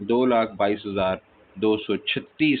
2,22,236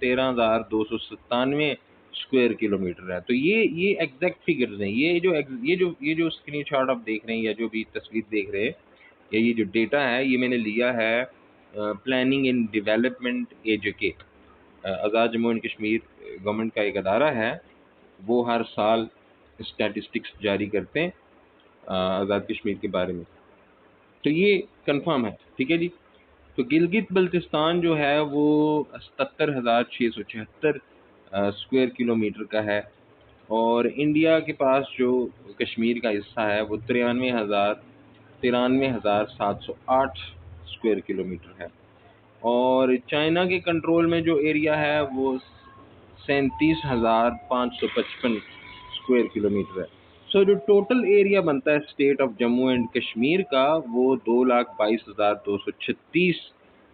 13,297 square kilometre ہے. تو یہ ایگزیکٹ فگرز ہیں. یہ جو اسکرین شاٹ آپ دیکھ رہے ہیں یا جو بھی تصویر دیکھ رہے ہیں یا یہ جو ڈیٹا ہے یہ میں نے لیا ہے planning and development AJK. Azad Jammu and Kashmir government کا ایک ادارہ ہے, وہ ہر سال اسٹیٹسٹکس جاری کرتے ہیں آزاد کشمیر کے بارے میں. تو یہ کنفرم ہے, ٹھیک ہے جی. تو گلگت بلتستان جو ہے وہ 77,676 اسکوائر کلومیٹر کا ہے, اور انڈیا کے پاس جو کشمیر کا حصہ ہے وہ 93,708 اسکوائر کلومیٹر ہے, اور چائنا کے کنٹرول میں جو ایریا ہے وہ 37,555 اسکوائر کلومیٹر ہے. سو جو ٹوٹل ایریا بنتا ہے state of Jammu and Kashmir کا وہ 2,22,236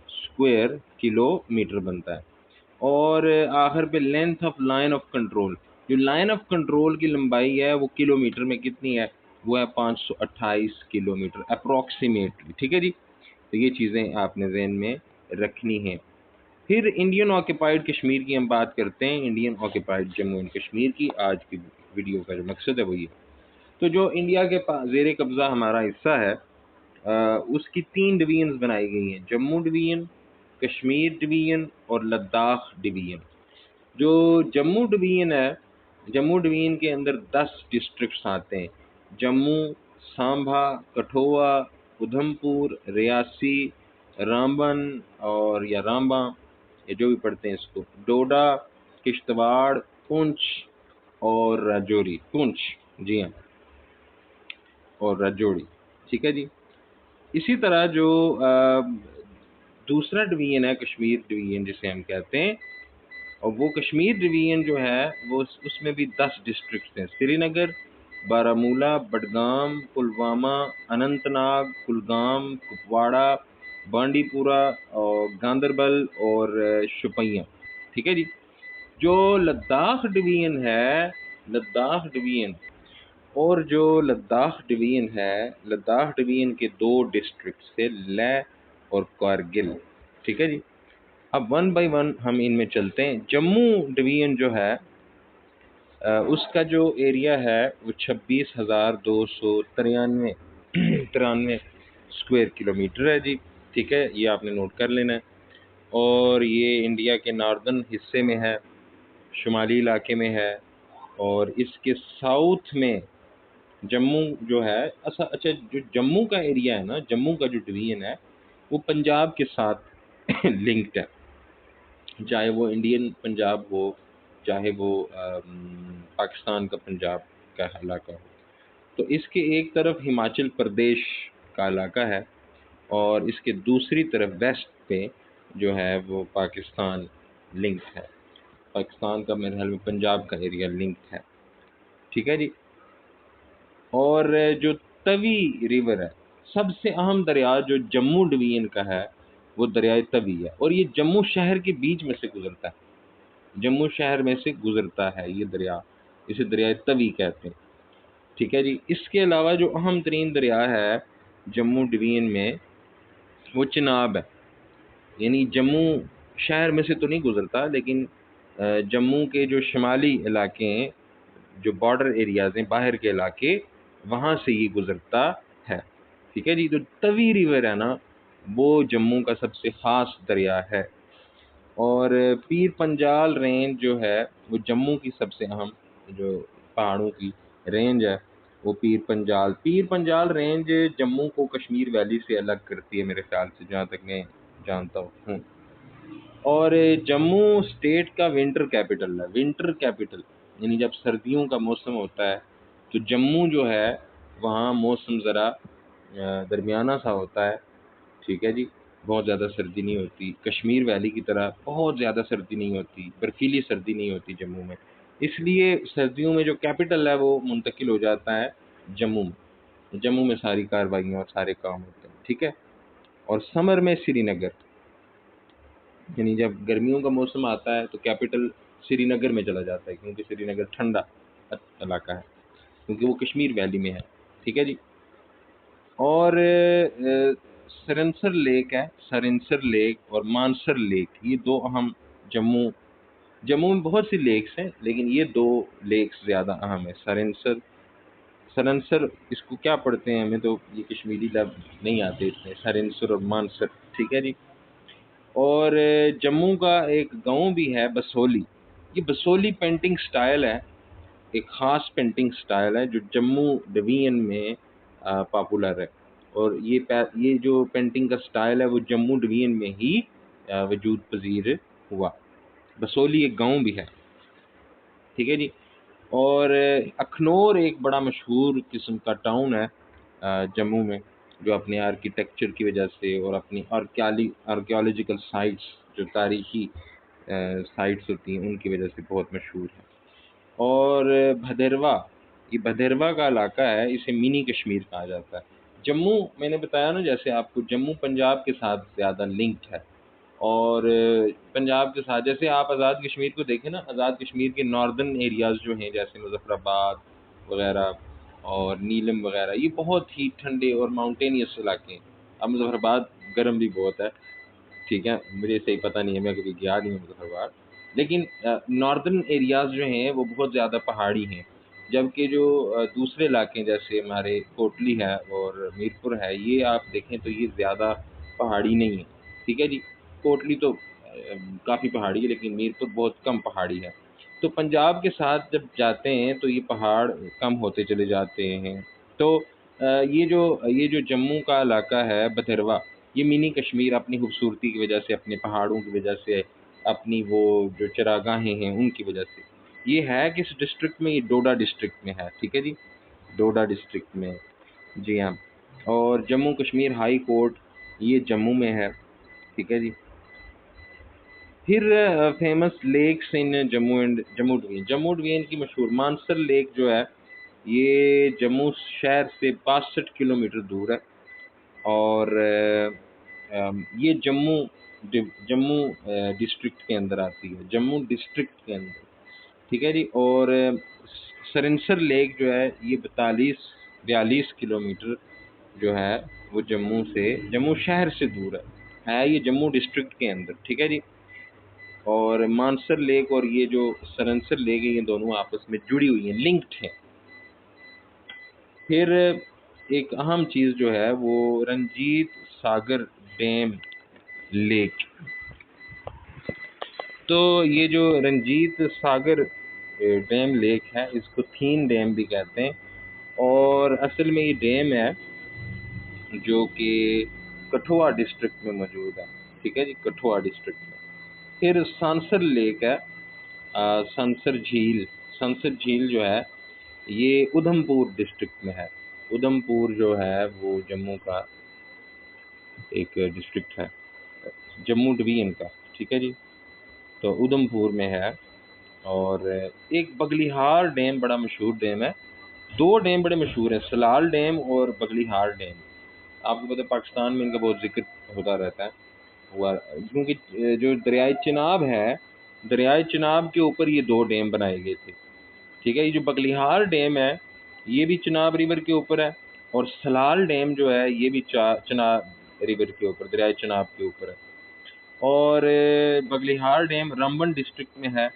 اسکوائر کلو میٹر بنتا ہے. اور آخر پہ length of line of control, جو لائن آف کنٹرول کی لمبائی ہے وہ کلو میٹر میں کتنی ہے, وہ ہے 528 کلو میٹر اپروکسیمیٹلی, ٹھیک ہے جی. تو یہ چیزیں آپ نے ذہن میں رکھنی ہیں. پھر انڈین آکوپائڈ کشمیر کی ہم بات کرتے ہیں, Indian occupied Jammu and Kashmir کی. آج کی ویڈیو کا جو مقصد ہے وہ یہ. تو جو انڈیا کے زیر قبضہ ہمارا حصہ ہے اس کی 3 ڈویژنز بنائی گئی ہیں, جموں ڈویژن, کشمیر ڈویژن اور لداخ ڈویژن. جو جموں ڈویژن ہے, جموں ڈویژن کے اندر 10 ڈسٹرکٹس آتے ہیں, جموں, سانبھا, کٹھوعہ, ادھم پور, ریاسی, رامبن اور یا رامباں, یہ جو بھی پڑھتے ہیں اس کو, ڈوڈا, کشتواڑ, پونچھ اور راجوری, پونچھ جی ہاں, اور راجوڑی, ٹھیک ہے جی. اسی طرح جو دوسرا ڈویژن ہے کشمیر ڈویژن جسے ہم کہتے ہیں, اور وہ کشمیر ڈویژن جو ہے وہ اس میں بھی 10 ڈسٹرکٹس ہیں, سری نگر, بارہمولہ, بڈگام, پلوامہ, اننت ناگ, کلگام, کپواڑہ, بانڈی پورہ, اور گاندربل اور شوپیاں, ٹھیک ہے جی. جو لداخ ڈویژن ہے, لداخ ڈویژن اور جو لداخ ڈویژن ہے, لداخ ڈویژن کے 2 ڈسٹرکٹس تھے, لیہ اور کارگل, ٹھیک ہے جی. اب 1 بائی 1 ہم ان میں چلتے ہیں. جموں ڈویژن جو ہے اس کا جو ایریا ہے وہ 26,293 اسکوائر کلومیٹر ہے جی, ٹھیک ہے, یہ آپ نے نوٹ کر لینا ہے. اور یہ انڈیا کے ناردرن حصے میں ہے, شمالی علاقے میں ہے, اور اس کے ساؤتھ میں جموں جو ہے. اچھا جو جموں کا ایریا ہے نا, جموں کا جو ڈویژن ہے وہ پنجاب کے ساتھ لنکڈ ہے, چاہے وہ انڈین پنجاب ہو, چاہے وہ پاکستان کا پنجاب کا علاقہ ہو. تو اس کے ایک طرف ہماچل پردیش کا علاقہ ہے, اور اس کے دوسری طرف ویسٹ پہ جو ہے وہ پاکستان لنکڈ ہے. پاکستان کا میرے خیال میں پنجاب کا ایریا لنکڈ ہے, ٹھیک ہے جی. اور جو توی ریور ہے, سب سے اہم دریا جو جموں ڈویژن کا ہے وہ دریائے توی ہے, اور یہ جموں شہر کے بیچ میں سے گزرتا ہے, جموں شہر میں سے گزرتا ہے یہ دریا, اسے دریائے توی کہتے ہیں, ٹھیک ہے جی. اس کے علاوہ جو اہم ترین دریا ہے جموں ڈویژن میں وہ چناب ہے, یعنی جموں شہر میں سے تو نہیں گزرتا, لیکن جموں کے جو شمالی علاقے ہیں, جو بارڈر ایریاز ہیں, باہر کے علاقے, وہاں سے یہ گزرتا ہے, ٹھیک ہے جی. تو توی ریور ہے نا, وہ جموں کا سب سے خاص دریا ہے. اور پیر پنجال رینج جو ہے وہ جموں کی سب سے اہم جو پہاڑوں کی رینج ہے, وہ پیر پنجال رینج جموں کو کشمیر ویلی سے الگ کرتی ہے میرے خیال سے, جہاں تک میں جانتا ہوں. اور جموں اسٹیٹ کا ونٹر کیپٹل ہے, ونٹر کیپٹل یعنی جب سردیوں کا موسم ہوتا ہے تو جموں جو ہے وہاں موسم ذرا درمیانہ سا ہوتا ہے, ٹھیک ہے جی. بہت زیادہ سردی نہیں ہوتی, کشمیر ویلی کی طرح بہت زیادہ سردی نہیں ہوتی, برفیلی سردی نہیں ہوتی جموں میں, اس لیے سردیوں میں جو کیپٹل ہے وہ منتقل ہو جاتا ہے جموں میں. جموں میں ساری کاروائیاں اور سارے کام ہوتے ہیں, ٹھیک ہے. اور سمر میں سری نگر, یعنی جب گرمیوں کا موسم آتا ہے تو کیپٹل سری نگر میں چلا جاتا ہے, کیونکہ سری نگر ٹھنڈا علاقہ ہے, کیونکہ وہ کشمیر ویلی میں ہے, ٹھیک ہے جی. اور سرنسر لیک ہے, سرنسر لیک اور مانسر لیک, یہ 2 اہم جموں جموں میں بہت سی لیکس ہیں لیکن یہ دو لیکس زیادہ اہم ہیں. سرنسر اس کو کیا پڑھتے ہیں ہمیں تو یہ کشمیری لفظ نہیں آتے اتنے، سرنسر اور مانسر، ٹھیک ہے جی. اور جموں کا ایک گاؤں بھی ہے بسولی. یہ بسولی پینٹنگ سٹائل ہے، ایک خاص پینٹنگ سٹائل ہے جو جموں ڈویژن میں پاپولر ہے. اور یہ جو پینٹنگ کا سٹائل ہے وہ جموں ڈویژن میں ہی وجود پذیر ہوا. بسولی ایک گاؤں بھی ہے، ٹھیک ہے جی. اور اکھنور ایک بڑا مشہور قسم کا ٹاؤن ہے جموں میں، جو اپنے آرکیٹیکچر کی وجہ سے اور اپنی آرکیالوجیکل سائٹس، جو تاریخی سائٹس ہوتی ہیں ان کی وجہ سے بہت مشہور ہے. اور بھدروا، یہ بھدروا کا علاقہ ہے، اسے منی کشمیر کہا جاتا ہے. جموں میں نے بتایا نا جیسے آپ کو، جموں پنجاب کے ساتھ زیادہ لنکڈ ہے. اور پنجاب کے ساتھ جیسے آپ آزاد کشمیر کو دیکھیں نا، آزاد کشمیر کے ناردرن ایریاز جو ہیں جیسے مظفر آباد وغیرہ اور نیلم وغیرہ، یہ بہت ہی ٹھنڈے اور ماؤنٹینیس علاقے ہیں. اب مظفر آباد گرم بھی بہت ہے، ٹھیک ہے، مجھے صحیح پتہ نہیں ہے، میں کبھی گیا نہیں ہوں مظفر آباد. لیکن ناردرن ایریاز جو ہیں وہ بہت زیادہ پہاڑی ہیں، جبکہ جو دوسرے علاقے جیسے ہمارے کوٹلی ہے اور میرپور ہے، یہ آپ دیکھیں تو یہ زیادہ پہاڑی نہیں ہے، ٹھیک ہے جی. کوٹلی تو کافی پہاڑی ہے لیکن میرپور بہت کم پہاڑی ہے. تو پنجاب کے ساتھ جب جاتے ہیں تو یہ پہاڑ کم ہوتے چلے جاتے ہیں. تو یہ جو جموں کا علاقہ ہے بھدروا، یہ منی کشمیر اپنی خوبصورتی کی وجہ سے، اپنے پہاڑوں کی وجہ سے، اپنی وہ جو چراگاہیں ہیں ان کی وجہ سے، یہ ہے کس ڈسٹرکٹ میں، یہ ڈوڈا ڈسٹرکٹ میں ہے، ٹھیک ہے جی، ڈوڈا ڈسٹرکٹ میں، جی ہاں. اور جموں کشمیر ہائی کورٹ یہ جموں میں ہے، ٹھیک ہے جی. پھر فیمس لیکس ان جموں ڈویژن کی مشہور مانسر لیک جو ہے یہ جموں شہر سے 62 کلومیٹر دور ہے. اور یہ جموں ڈسٹرکٹ کے اندر آتی ہے، جموں ڈسٹرکٹ کے اندر، ٹھیک ہے جی. اور سرنسر لیک جو ہے یہ 42 کلومیٹر جو ہے وہ جموں شہر سے دور ہے یہ جموں ڈسٹرکٹ کے اندر، ٹھیک ہے جی. اور مانسر لیک اور یہ جو سرنسر لیک ہے یہ دونوں آپس میں جڑی ہوئی ہیں، لنکڈ ہیں. پھر ایک اہم چیز جو ہے وہ رنجیت ساگر ڈیم لیک. تو یہ جو رنجیت ساگر ڈیم لیک ہے اس کو تھین ڈیم بھی کہتے ہیں. اور اصل میں یہ ڈیم ہے جو کہ کٹھوا ڈسٹرکٹ میں موجود ہے، ٹھیک ہے جی، کٹھوا ڈسٹرکٹ میں. پھر سانسر لیک ہے، سنسر جھیل جو ہے یہ ادھم پور ڈسٹرکٹ میں ہے. ادھم پور جو ہے وہ جموں کا ایک ڈسٹرکٹ ہے، جموں ڈویژن کا، ٹھیک ہے جی. تو ادھم پور میں ہے. اور ایک بگلیہار ڈیم بڑا مشہور ڈیم ہے. دو ڈیم بڑے مشہور ہیں، سلال ڈیم اور بگلیہار ڈیم. آپ کو پتہ ہے پاکستان میں ان کا بہت ذکر ہوتا رہتا ہے کیونکہ جو دریائے چناب ہے، دریائے چناب کے اوپر یہ دو ڈیم بنائے گئے تھے، ٹھیک ہے. یہ جو بگلیہار ڈیم ہے یہ بھی چناب ریور کے اوپر ہے، اور سلال ڈیم جو ہے یہ بھی چناب ریور کے اوپر، دریائے چناب کے اوپر ہے. اور بگلیہار ڈیم رامبن ڈسٹرکٹ میں ہے،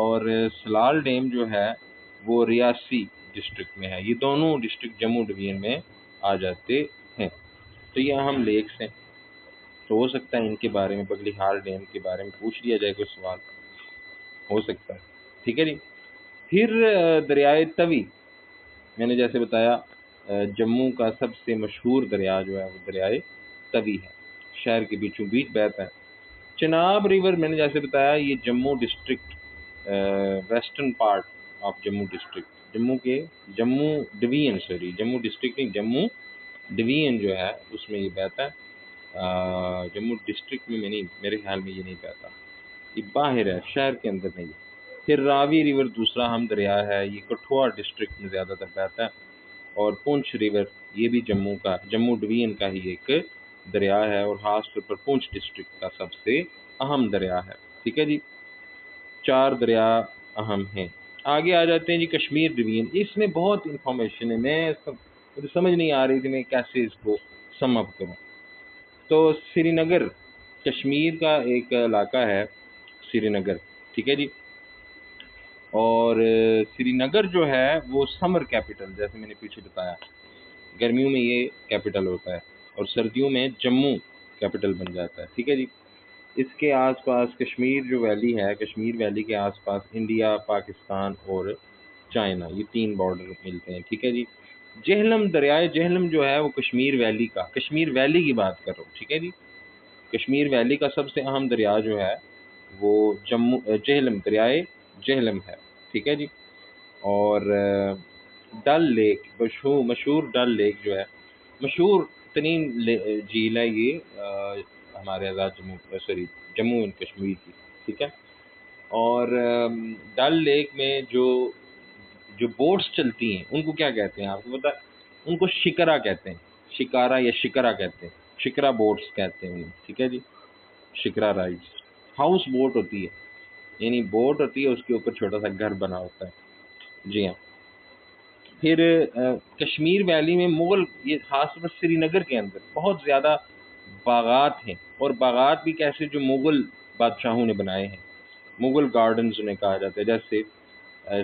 اور سلال ڈیم جو ہے وہ ریاسی ڈسٹرکٹ میں ہے. یہ دونوں ڈسٹرکٹ جموں ڈویژن میں آ جاتے ہیں. تو یہ اہم لیکس ہیں. تو ہو سکتا ہے ان کے بارے میں، بگلیہار ڈیم کے بارے میں پوچھ لیا جائے کوئی سوال، ہو سکتا ہے، ٹھیک ہے جی. پھر دریائے توی، میں نے جیسے بتایا جموں کا سب سے مشہور دریا جو ہے وہ دریائے توی ہے، شہر کے بیچوں بیچ بہتا ہے. چناب ریور میں نے جیسے بتایا یہ Jammu district western part of Jammu district, Jammu district نہیں، جموں ڈویژن جو ہے اس میں یہ بہتا ہے. جموں ڈسٹرکٹ میں نہیں، میرے خیال میں یہ نہیں بہتا، یہ باہر ہے، شہر کے اندر نہیں. پھر راوی ریور دوسرا اہم دریا ہے، یہ کٹھوا ڈسٹرکٹ میں زیادہ تر بہتا ہے. اور پونچھ ریور یہ بھی جموں ڈویژن کا ہی ایک دریا ہے، اور خاص طور پر پونچھ ڈسٹرکٹ کا سب سے اہم دریا ہے، ٹھیک ہے جی. 4 دریا اہم ہیں. آگے آ جاتے ہیں جی کشمیر ڈویژن. اس میں بہت انفارمیشن ہے، مجھے سمجھ نہیں آ رہی تھی میں کیسے اس کو سم اپ کروں. تو سری نگر کشمیر کا ایک علاقہ ہے، سری نگر. ٹھیک ہے جی. اور سری نگر جو ہے وہ سمر کیپٹل، جیسے میں نے پیچھے بتایا، گرمیوں میں یہ کیپٹل ہوتا ہے، اور سردیوں میں جموں کیپٹل بن جاتا ہے. ٹھیک ہے جی. اس کے آس پاس کشمیر جو ویلی ہے، کشمیر ویلی کے آس پاس انڈیا، پاکستان اور چائنا، یہ 3 بارڈر ملتے ہیں. ٹھیک ہے جی. جہلم، دریائے جہلم جو ہے وہ کشمیر ویلی کا، کشمیر ویلی کی بات کر رہا ہوں. ٹھیک ہے جی. کشمیر ویلی کا سب سے اہم دریا جو ہے وہ جہلم، دریائے جہلم ہے. ٹھیک ہے جی. اور ڈل لیک، مشہور ڈل لیک جو ہے، مشہور ترین جھیل ہے یہ ہمارے آزاد جموں اینڈ کشمیر کی. ٹھیک ہے. اور ڈل لیک میں جو بوٹس چلتی ہیں ان کو کیا کہتے ہیں آپ کو پتا ہے؟ ان کو شکرا کہتے ہیں، شکارا یا شکرا کہتے ہیں، شکرا بوٹس کہتے ہیں انہیں. ٹھیک ہے جی. شکرا رائڈس، ہاؤس بوٹ ہوتی ہے، یعنی بوٹ ہوتی ہے اس کے اوپر چھوٹا سا گھر بنا ہوتا ہے. جی ہاں. پھر کشمیر ویلی میں مغل، یہ خاص طور پر سری نگر کے اندر بہت زیادہ باغات ہیں، اور باغات بھی کیسے جو مغل بادشاہوں نے بنائے ہیں، مغل گارڈنز انہیں کہا جاتا ہے. جیسے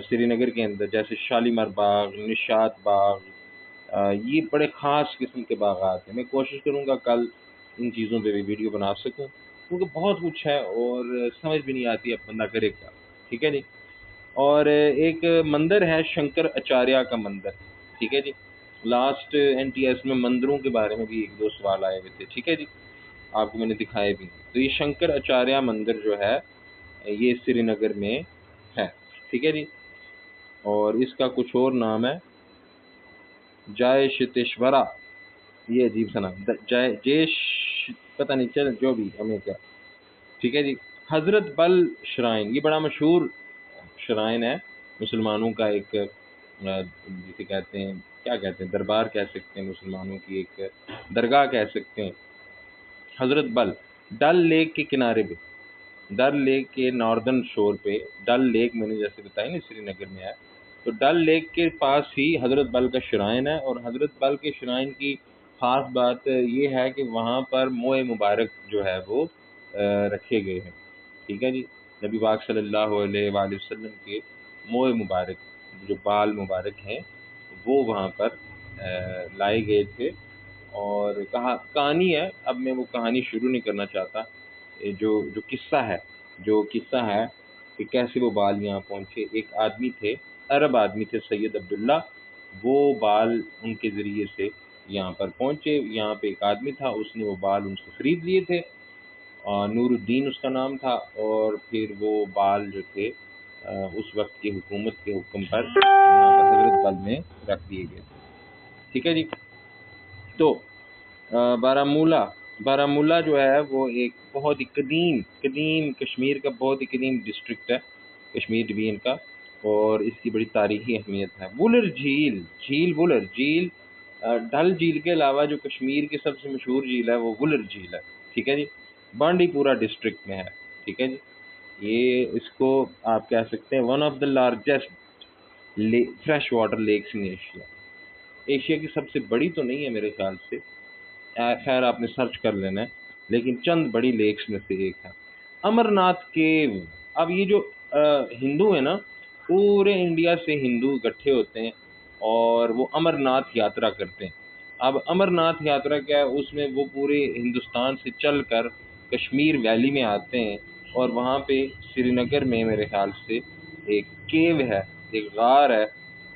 سری نگر کے اندر جیسے شالیمار باغ، نشاط باغ، یہ بڑے خاص قسم کے باغات ہیں. میں کوشش کروں گا کل ان چیزوں پہ بھی ویڈیو بنا سکوں، کیونکہ بہت کچھ ہے اور سمجھ بھی نہیں آتی اب بندہ کرے کیا. ٹھیک ہے جی. اور ایک مندر ہے شنکر اچاریہ کا مندر. ٹھیک ہے جی. لاسٹ NTS میں مندروں کے بارے میں بھی 1-2 سوال آئے ہوئے تھے. ٹھیک ہے جی. آپ کو میں نے دکھائے بھی. تو یہ شنکر اچاریہ مندر جو ہے یہ سری نگر میں ہے. ٹھیک ہے جی. اور اس کا کچھ اور نام ہے جائے شتیشورا، یہ عجیب سا نام، جیش، پتہ نہیں، چل جو بھی ہمیں کیا. ٹھیک ہے جی. حضرت بل شرائن، یہ بڑا مشہور شرائن ہے مسلمانوں کا، ایک جسے کہتے ہیں، کیا کہتے ہیں، دربار کہہ سکتے ہیں، مسلمانوں کی ایک درگاہ کہہ سکتے ہیں. حضرت بل ڈل لیک کے کنارے پہ، ڈل لیک کے ناردرن شور پہ، ڈل لیک میں نے جیسے بتایا نا سری نگر میں ہے، تو ڈل لیک کے پاس ہی حضرت بل کا شرائن ہے. اور حضرت بل کے شرائن کی خاص بات یہ ہے کہ وہاں پر موئے مبارک جو ہے وہ رکھے گئے ہیں. ٹھیک ہے جی. نبی پاک صلی اللہ علیہ وآلہ وسلم کے موئے مبارک، جو بال مبارک ہیں، وہ وہاں پر لائے گئے تھے. اور کہانی ہے، اب میں وہ کہانی شروع نہیں کرنا چاہتا، جو قصہ ہے کہ کیسے وہ بال یہاں پہنچے. ایک آدمی تھے، عرب آدمی تھے، سید عبداللہ، وہ بال ان کے ذریعے سے یہاں پر پہنچے. یہاں پہ ایک آدمی تھا، اس نے وہ بال ان سے خرید لیے تھے، نور الدین اس کا نام تھا. اور پھر وہ بال جو تھے اس وقت کی حکومت کے حکم پر یہاں پر حضرت بل میں رکھ دیے گئے تھے. ٹھیک ہے جی. تو بارہمولہ جو ہے وہ ایک بہت ہی قدیم کشمیر کا بہت ہی قدیم ڈسٹرکٹ ہے، کشمیر ڈویژن کا، اور اس کی بڑی تاریخی اہمیت ہے. وولر وولر جھیل، ڈل جھیل کے علاوہ جو کشمیر کی سب سے مشہور جھیل ہے وہ وولر جھیل ہے. ٹھیک ہے جی. بانڈی پورہ ڈسٹرکٹ میں ہے. ٹھیک ہے جی. یہ اس کو آپ کہہ سکتے ہیں one of the largest fresh water lakes in Asia. Asia کی سب سے بڑی تو نہیں ہے میرے خیال سے، خیر آپ نے سرچ کر لینا ہے، لیکن چند بڑی لیکس میں سے ایک ہے. امر ناتھ کیو، اب یہ جو ہندو ہیں نا، پورے انڈیا سے ہندو اکٹھے ہوتے ہیں اور وہ امر ناتھ یاترا کرتے ہیں. اب امر ناتھ یاترا کیا ہے، اس میں وہ پورے ہندوستان سے چل کر کشمیر ویلی میں آتے ہیں، اور وہاں پہ سری نگر میں میرے خیال سے ایک کیو ہے، ایک غار ہے،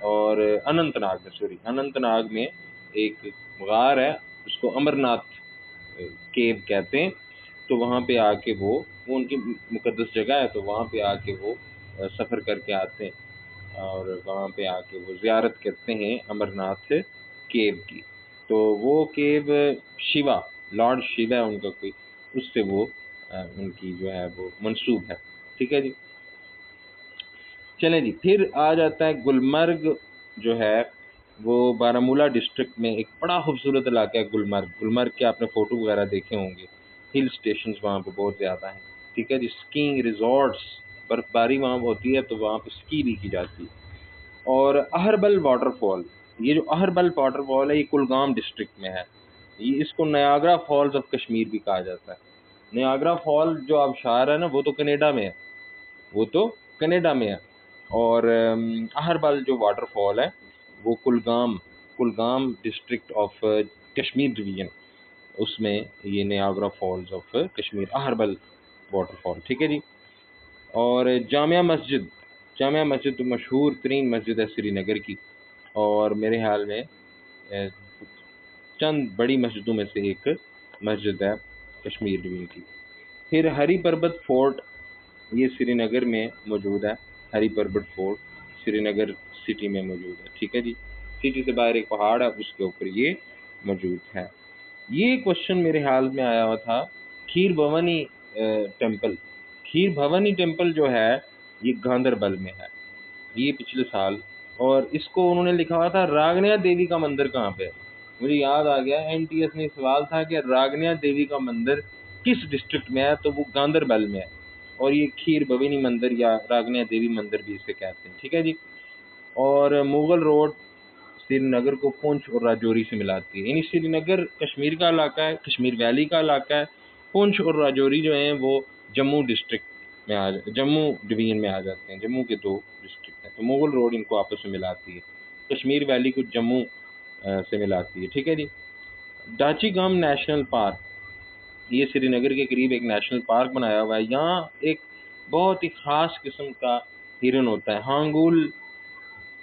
اور اننت ناگ میں ایک غار ہے، اس کو امر ناتھ کیو کہتے ہیں. تو وہاں پہ آ کے وہ ان کی مقدس جگہ ہے، تو وہاں پہ آ کے وہ سفر کر کے آتے ہیں، اور وہاں پہ آ کے وہ زیارت کرتے ہیں امر ناتھ کیو کی. تو وہ کیو شیوا، لارڈ شیوا ہے ان کا کوئی، اس سے وہ ان کی جو ہے وہ منسوب ہے. ٹھیک ہے جی. چلیں جی. پھر آ جاتا ہے گلمرگ جو ہے وہ بارہمولہ ڈسٹرکٹ میں ایک بڑا خوبصورت علاقہ ہے. گلمرگ کے آپ نے فوٹو وغیرہ دیکھے ہوں گے، ہل سٹیشنز وہاں پہ بہت زیادہ ہیں. ٹھیک ہے جی. سکینگ ریزورٹس، برف باری وہاں ہوتی ہے تو وہاں پہ سکی بھی کی جاتی ہے. اور اہربل واٹر فال، یہ جو اہربل واٹر فال ہے یہ کلگام ڈسٹرکٹ میں ہے. یہ اس کو نیاگرا فالز آف کشمیر بھی کہا جاتا ہے. نیاگرا فال جو آبشار ہے نا وہ تو کینیڈا میں ہے، وہ تو کینیڈا میں ہے. اور اہربل جو واٹر فال ہے وہ Kulgam district of Kashmir division, اس میں یہ Niagara Falls of Kashmir, Aharbal water fall. ٹھیک ہے جی. اور جامع مسجد تو مشہور ترین مسجد ہے سری نگر کی، اور میرے خیال میں چند بڑی مسجدوں میں سے ایک مسجد ہے کشمیر ڈویژن کی. پھر ہری پربت فورٹ، یہ سری نگر میں موجود ہے. ہری پربت فورٹ سری نگر سٹی میں موجود ہے. ٹھیک ہے جی. سٹی سے باہر ایک پہاڑ ہے، اس کے اوپر یہ موجود ہے. یہ کوشچن میرے حال میں آیا ہوا تھا کھیر بھوانی ٹیمپل. کھیر بھوانی ٹیمپل جو ہے یہ گاندربل میں ہے، یہ پچھلے سال. اور اس کو انہوں نے لکھا ہوا تھا راگنیا دیوی کا مندر کہاں پہ ہے. مجھے یاد آ گیا NTS میں سوال تھا کہ راگنیا دیوی کا مندر کس ڈسٹرکٹ میں ہے، تو وہ گاندربل میں ہے. اور یہ کھیر بھوانی مندر یا راگنیا دیوی مندر بھی اسے کہتے ہیں. ٹھیک ہے جی. اور مغل روڈ سری نگر کو پونچھ اور راجوری سے ملاتی ہے. یعنی سری نگر کشمیر کا علاقہ ہے، کشمیر ویلی کا علاقہ ہے. پونچھ اور راجوری جو ہیں وہ جموں ڈسٹرکٹ میں جموں ڈویژن میں آ جاتے ہیں. جموں کے 2 ڈسٹرکٹ ہیں، تو مغل روڈ ان کو آپس میں ملاتی ہے. کشمیر ویلی کو جموں سے ملاتی ہے. ٹھیک ہے جی. ڈاچی گام نیشنل پارک، یہ سری نگر کے قریب ایک نیشنل پارک بنایا ہوا ہے. یہاں ایک بہت ہی خاص قسم کا ہرن ہوتا ہے، ہانگول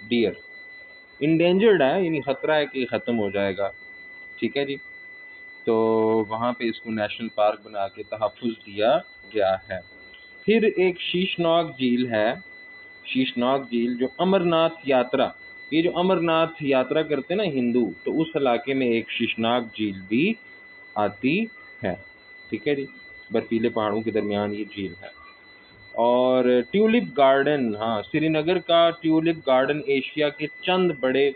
ڈیئر. انڈینجرڈ ہے، یعنی خطرہ ہے کہ ختم ہو جائے گا. ٹھیک ہے جی. تو وہاں پہ اس کو نیشنل پارک بنا کے تحفظ دیا گیا ہے. پھر ایک شیشناگ جھیل ہے، شیشناگ جھیل جو امرناتھ یاترا، یہ جو امرناتھ یاترا کرتے ہیں نا ہندو، تو اس علاقے میں ایک شیشناگ جھیل بھی آتی ہے. ٹھیک ہے جی. برفیلے پہاڑوں کے درمیان یہ جھیل ہے. اور ٹیولپ گارڈن، ہاں سری نگر کا ٹیولپ گارڈن ایشیا کے چند بڑے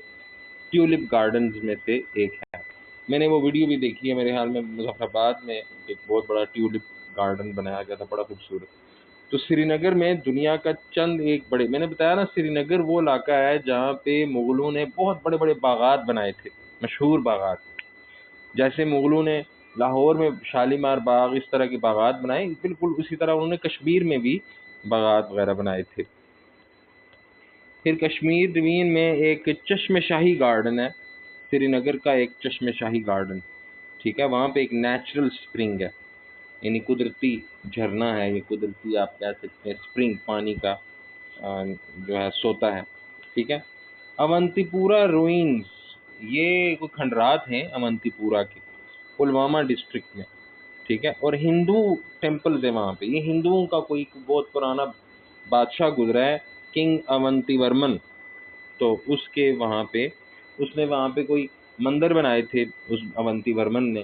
ٹیولپ گارڈنز میں سے ایک ہے. میں نے وہ ویڈیو بھی دیکھی ہے، میرے خیال میں مظفر آباد میں ایک بہت بڑا ٹیولپ گارڈن بنایا گیا تھا، بڑا خوبصورت. تو سری نگر میں دنیا کا چند ایک بڑے، میں نے بتایا نا سری نگر وہ علاقہ ہے جہاں پہ مغلوں نے بہت بڑے بڑے باغات بنائے تھے، مشہور باغات. جیسے مغلوں نے لاہور میں شالیمار باغ اس طرح کے باغات بنائے، بالکل اسی طرح انہوں نے کشمیر میں بھی باغات وغیرہ بنائے تھے. پھر کشمیر ڈویژن میں ایک چشم شاہی گارڈن ہے، سری نگر کا ایک چشم شاہی گارڈن. ٹھیک ہے. وہاں پہ ایک نیچرل سپرنگ ہے، یعنی قدرتی جھرنا ہے، یہ قدرتی آپ کہہ سکتے ہیں سپرنگ، پانی کا جو ہے سوتا ہے. ٹھیک ہے. اونتی پورا روئنز، یہ کوئی کھنڈرات ہیں اونتی پورا کے، پلوامہ ڈسٹرکٹ میں. ٹھیک ہے. اور ہندو ٹیمپلز ہیں وہاں پہ، یہ ہندوؤں کا کوئی بہت پرانا بادشاہ گزرا ہے کنگ اونتی ورمن، تو اس کے وہاں پہ اس نے وہاں پہ کوئی مندر بنائے تھے اس اونتی ورمن نے.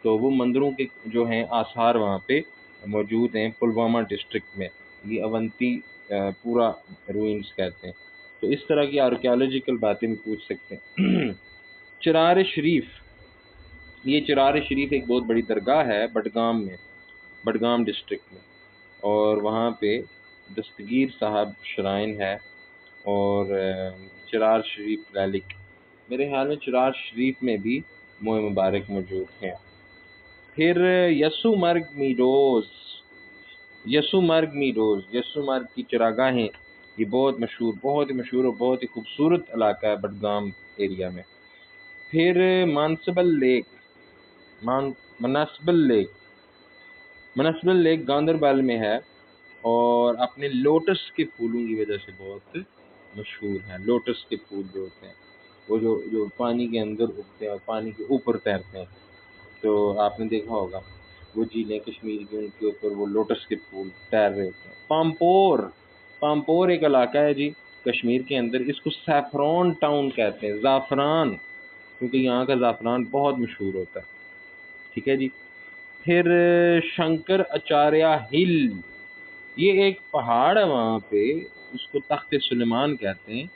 تو وہ مندروں کے جو ہیں آثار وہاں پہ موجود ہیں پلوامہ ڈسٹرکٹ میں. یہ اونتی پورا روئنز کہتے ہیں. تو اس طرح کی آرکیالوجیکل باتیں بھی پوچھ سکتے ہیں. چرار شریف، یہ چرار شریف ایک بہت بڑی درگاہ ہے بڈگام میں، بڈگام ڈسٹرکٹ میں. اور وہاں پہ دستگیر صاحب شرائن ہے، اور چرار شریف ریلک، میرے خیال میں چرار شریف میں بھی موہ مبارک موجود ہیں. پھر یسو مرگ کی چراگاہیں، یہ بہت مشہور، بہت ہی مشہور اور بہت ہی خوبصورت علاقہ ہے بڈگام ایریا میں. پھر منسبل لیک گاندربل میں ہے، اور اپنے لوٹس کے پھولوں کی وجہ سے بہت مشہور ہے. لوٹس کے پھول جو ہوتے ہیں وہ جو پانی کے اندر اگتے ہیں اور پانی کے اوپر تیرتے ہیں، تو آپ نے دیکھا ہوگا وہ جھیلیں کشمیر کی، ان کے اوپر وہ لوٹس کے پھول تیر رہے ہوتے ہیں. پامپور ایک علاقہ ہے جی کشمیر کے اندر، اس کو سیفرون ٹاؤن کہتے ہیں، زعفران، کیونکہ یہاں کا زعفران بہت مشہور ہوتا ہے. ٹھیک ہے جی. پھر شنکر اچاریہ ہل، یہ ایک پہاڑ ہے وہاں پہ، اس کو تخت سلیمان کہتے ہیں.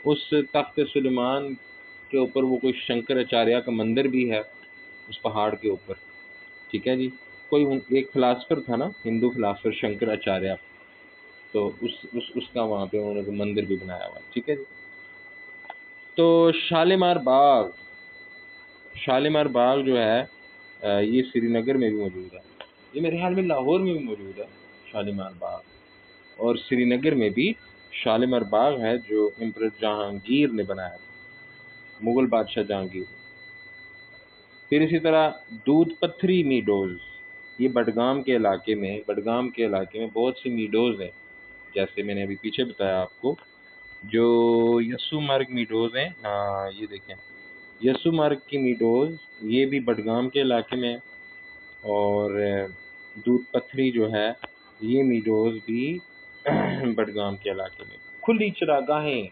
اس تخت سلیمان کے اوپر وہ کوئی شنکر اچاریہ کا مندر بھی ہے اس پہاڑ کے اوپر. ٹھیک ہے جی. کوئی ایک فلاسفر تھا نا، ہندو فلاسفر شنکر اچاریہ، تو اس کا وہاں پہ انہوں نے مندر بھی بنایا ہوا ہے. ٹھیک ہے جی. تو شالیمار باغ جو ہے یہ سری نگر میں بھی موجود ہے، یہ میرے خیال میں لاہور میں بھی موجود ہے شالیمار باغ. اور سری نگر میں بھی شالیمار باغ ہے جو امپرر جہانگیر نے بنایا تھا، مغل بادشاہ جہانگیر۔ پھر اسی طرح دودھ پتھری میڈوز، یہ بڈگام کے علاقے میں بہت سی میڈوز ہیں، جیسے میں نے ابھی پیچھے بتایا آپ کو، جو یسو مرگ میڈوز ہیں۔ ہاں یہ دیکھیں یسو مرگ کی میڈوز، یہ بھی بڈگام کے علاقے میں، اور دودھ پتھری جو ہے یہ میڈوز بھی بڈگام کے علاقے میں۔ کھلی چراگاہیں،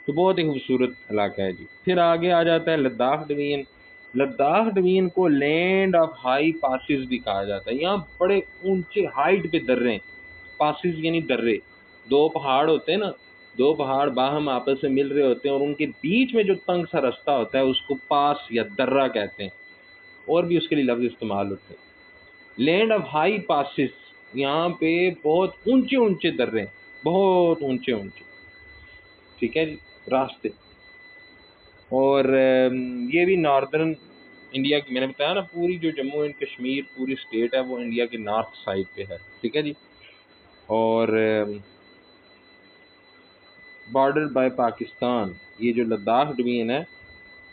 تو بہت ہی خوبصورت علاقہ ہے جی۔ پھر آگے آ جاتا ہے لداخ ڈویژن۔ لداخ ڈویژن کو لینڈ آف ہائی پاسز بھی کہا جاتا ہے۔ یہاں بڑے اونچے ہائٹ پہ درے، پاسز یعنی درے، دو پہاڑ ہوتے ہیں نا، دو پہاڑ باہم آپس میں مل رہے ہوتے ہیں، اور ان کے بیچ میں جو تنگ سا رستہ ہوتا ہے اس کو پاس یا درہ کہتے ہیں، اور بھی اس کے لیے لفظ استعمال ہوتے ہیں۔ لینڈ آف ہائی پاسز، یہاں پہ بہت اونچے اونچے درے، بہت اونچے اونچے، ٹھیک ہے جی، راستے۔ اور یہ بھی ناردرن انڈیا کی، میں نے بتایا نا پوری جو جموں اینڈ کشمیر پوری اسٹیٹ ہے وہ انڈیا کے نارتھ سائڈ پہ ہے، ٹھیک ہے جی۔ اور بارڈر بائی پاکستان، یہ جو لداخ ڈویژن ہے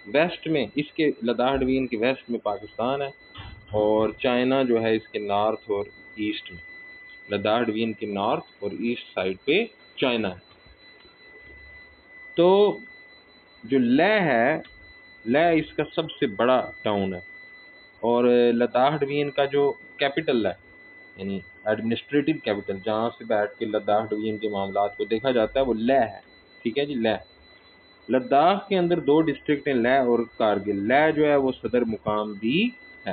ویسٹ میں، اس کے لداخ ڈویژن کے ویسٹ میں پاکستان ہے، اور چائنا جو ہے اس کے نارتھ اور ایسٹ میں، لداخ ڈویژن کے نارتھ اور ایسٹ سائڈ پہ چائنا ہے۔ تو جو لے ہے، لے اس کا سب سے بڑا ٹاؤن ہے، اور لداخ ڈویژن کا جو کیپٹل ہے، یعنی ایڈمنسٹریٹو کیپٹل، جہاں سے بیٹھ کے لداخ ڈویژن کے معاملات کو دیکھا جاتا ہے، وہ لے ہے، ٹھیک ہے جی۔ لے، لداخ کے اندر دو ڈسٹرکٹ ہیں، لے اور کارگل۔ لے جو ہے وہ صدر مقام بھی ہے۔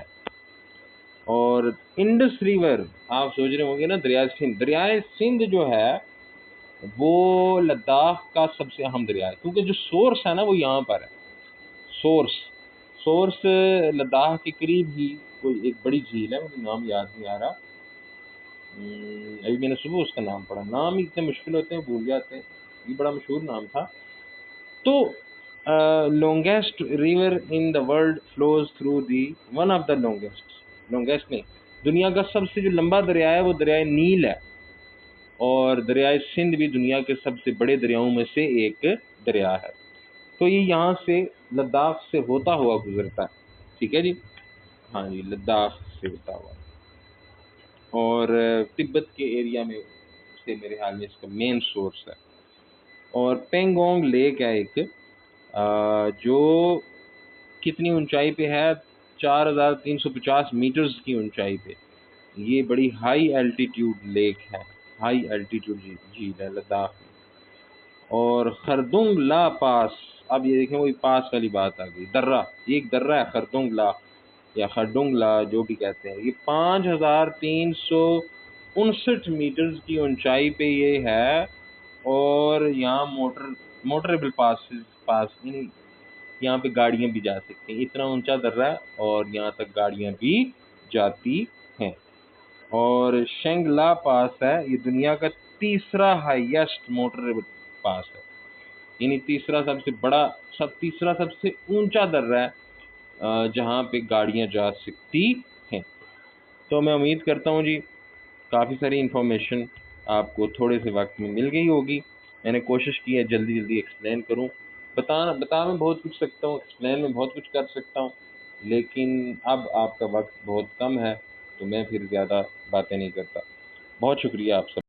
اور انڈس ریور، آپ سوچ رہے ہوں گے نا دریائے سندھ، دریائے سندھ جو ہے وہ لداخ کا سب سے اہم دریا ہے، کیونکہ جو سورس ہے نا وہ یہاں پر ہے۔ سورس لداخ کے قریب ہی کوئی ایک بڑی جھیل ہے، مجھے نام یاد نہیں آ رہا، ابھی میں نے صبح اس کا نام پڑھا، نام ہی اتنے مشکل ہوتے ہیں بھول جاتے ہیں، یہ بڑا مشہور نام تھا۔ تو longest river in the world flows through the, one of the longest نہیں، دنیا کا سب سے جو لمبا دریا ہے وہ دریائے نیل ہے، اور دریائے سندھ بھی دنیا کے سب سے بڑے دریاؤں میں سے ایک دریا ہے۔ تو یہ یہاں سے لداخ سے ہوتا ہوا گزرتا ہے، ٹھیک ہے جی، ہاں جی، لداخ سے ہوتا ہوا، اور تبت کے ایریا میں سے میرے خیال میں اس کا مین سورس ہے۔ اور پینگونگ لیک ہے ایک، جو کتنی اونچائی پہ ہے، 4350 میٹرز کی اونچائی پہ، یہ بڑی ہائی الٹیٹیوڈ لیک ہے، ہائی الٹیٹیوڈ جھیل ہے لداخ میں۔ اور خردنگ لا پاس، اب یہ دیکھیں وہی پاس والی بات آ گئی، درہ، یہ ایک درہ ہے خردنگ لا یا خردنگ لا جو بھی کہتے ہیں، یہ 5359 میٹرز کی اونچائی پہ یہ ہے، اور یہاں موٹریبل پاس یعنی یہاں پہ گاڑیاں بھی جا سکتی ہیں، اتنا اونچا درہ ہے اور یہاں تک گاڑیاں بھی جاتی ہیں۔ اور شینگ لا پاس ہے، یہ دنیا کا تیسرا ہائیسٹ موٹریبل پاس ہے، یعنی تیسرا سب سے اونچا درہ ہے جہاں پہ گاڑیاں جا سکتی ہیں۔ تو میں امید کرتا ہوں جی کافی ساری انفارمیشن آپ کو تھوڑے سے وقت میں مل گئی ہوگی۔ میں نے کوشش کی ہے جلدی ایکسپلین کروں، بتا میں بہت کچھ سکتا ہوں، ایکسپلین میں بہت کچھ کر سکتا ہوں، لیکن اب آپ کا وقت بہت کم ہے تو میں پھر زیادہ باتیں نہیں کرتا۔ بہت شکریہ آپ سب۔